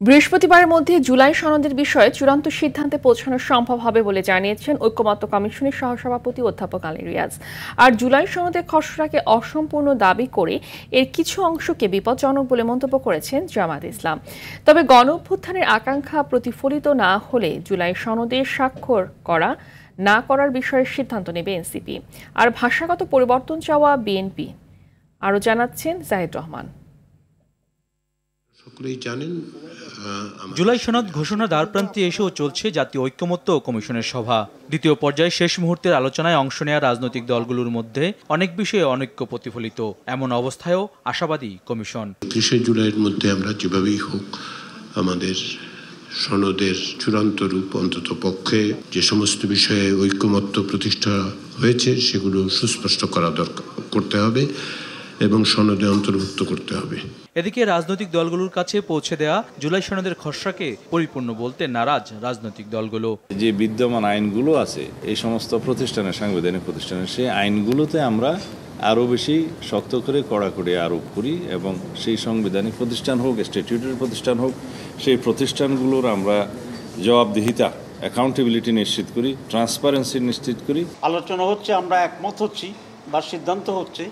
বৃহস্পতিবারের মধ্যে জুলাই সনদের বিষয়ে চূড়ান্ত সিদ্ধান্তে পৌঁছানো সম্ভব হবে বলে জানিয়েছেন ঐকমত্য কমিশনের সহসভাপতি অধ্যাপক আলী রিয়াজ। আর জুলাই সনদের খসড়াকে অসম্পূর্ণ দাবি করে এর কিছু অংশকে বিপজ্জনক বলে মন্তব্য করেছেন জামায়াত ইসলাম। তবে গণঅভ্যুত্থানের আকাঙ্ক্ষা প্রতিফলিত না হলে জুলাই সনদে স্বাক্ষর করা না করার বিষয়ে সিদ্ধান্ত নেবে এনসিপি। আর ভাষাগত পরিবর্তন চাওয়া বিএনপি। আরও জানাচ্ছেন জাহিদ রহমান। জুলাই সনদ ঘোষণা দ্বারপ্রান্তে এসেও চলছে জাতীয় ঐকমত্য কমিশনের সভা। দ্বিতীয় পর্যায়ে শেষ মুহূর্তের আলোচনায় অংশ নেওয়া রাজনৈতিক দলগুলোর মধ্যে অনেক বিষয়ে অনৈক্য প্রতিফলিত। এমন অবস্থায়ও আশাবাদী কমিশন। ৩০ জুলাইয়ের মধ্যে আমরা যেভাবেই হোক আমাদের সনদের চূড়ান্ত রূপ অন্তত পক্ষে যে সমস্ত বিষয়ে ঐকমত্য প্রতিষ্ঠা হয়েছে সেগুলো সুস্পষ্ট করতে হবে এবং সনদে অন্তর্ভুক্ত করতে হবে। এদিকে রাজনৈতিক দলগুলোর কাছে পৌঁছে দেয়া জুলাই সনদের খসড়াকে পরিপূর্ণ বলতে নারাজ রাজনৈতিক দলগুলো। যে বিদ্যমান আইনগুলো আছে এই সমস্ত প্রতিষ্ঠানের, সাংবিধানিক প্রতিষ্ঠানের, সেই আইনগুলোতে আমরা আরও বেশি শক্ত করে কড়াকড়ি আরোপ করি এবং সেই সাংবিধানিক প্রতিষ্ঠান হোক, স্ট্যাটিউটরি প্রতিষ্ঠান হোক, সেই প্রতিষ্ঠানগুলোর আমরা জবাবদিহিতা, অ্যাকাউন্টেবিলিটি নিশ্চিত করি, ট্রান্সপারেন্সি নিশ্চিত করি। আলোচনা হচ্ছে, আমরা একমত হচ্ছি বা সিদ্ধান্ত হচ্ছে,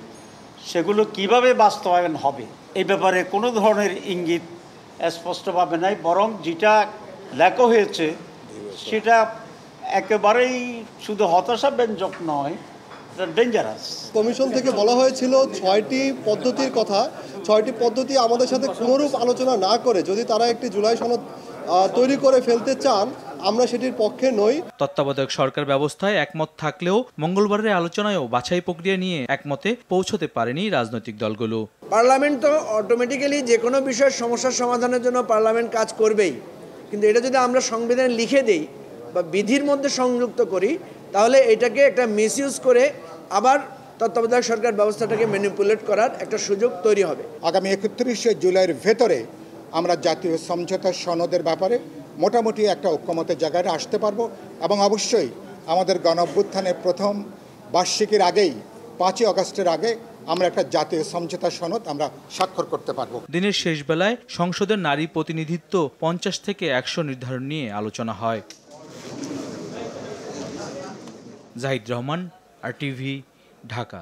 সেগুলো কিভাবে বাস্তবায়ন হবে এই ব্যাপারে কোনো ধরনের ইঙ্গিত স্পষ্টভাবে নাই, বরং যেটা লেখা হয়েছে সেটা একেবারেই শুধু হতাশাব্যঞ্জক নয়, এটা ডেঞ্জারাস। কমিশন থেকে বলা হয়েছিল 6টি পদ্ধতির কথা। 6টি পদ্ধতি আমাদের সাথে কোনোরূপ আলোচনা না করে যদি তারা একটি জুলাই সনদ তৈরি করে ফেলতে চান, আমরা সেটির পক্ষে নই। তত্ত্বাবধায়ক সরকার ব্যবস্থায় একমত থাকলেও মঙ্গলবারের আলোচনায়ও বাছাই প্রক্রিয়া নিয়ে একমতে পৌঁছতে পারেনি রাজনৈতিক দলগুলো। পার্লামেন্ট তো অটোমেটিক্যালি যে কোনো বিষয়ের সমস্যার সমাধানের জন্য পার্লামেন্ট কাজ করবেই, কিন্তু এটা যদি আমরা সংবিধানে লিখে দেই বা বিধির মধ্যে সংযুক্ত করি, তাহলে এটাকে একটা মিসইউজ করে আবার তত্ত্বাবধায়ক সরকার ব্যবস্থাটাকে ম্যানিপুলেট করার একটা সুযোগ তৈরি হবে। আগামী 31শে জুলাইয়ের ভেতরে আমরা জাতীয় সমঝোতা সনদের ব্যাপারে মোটামুটি একটা ঐকমত্যের জায়গায় আসতে পারবো এবং অবশ্যই আমাদের গণঅভ্যুত্থানের প্রথম বার্ষিকীর আগেই 5ই আগস্টের আগে আমরা একটা জাতীয় সমঝোতা সনদ আমরা স্বাক্ষর করতে পারবো। দিনের শেষ বেলায় সংসদের নারী প্রতিনিধিত্ব 50 থেকে 100 নির্ধারণ নিয়ে আলোচনা হয়। জাহিদ রহমান, RTV, ঢাকা।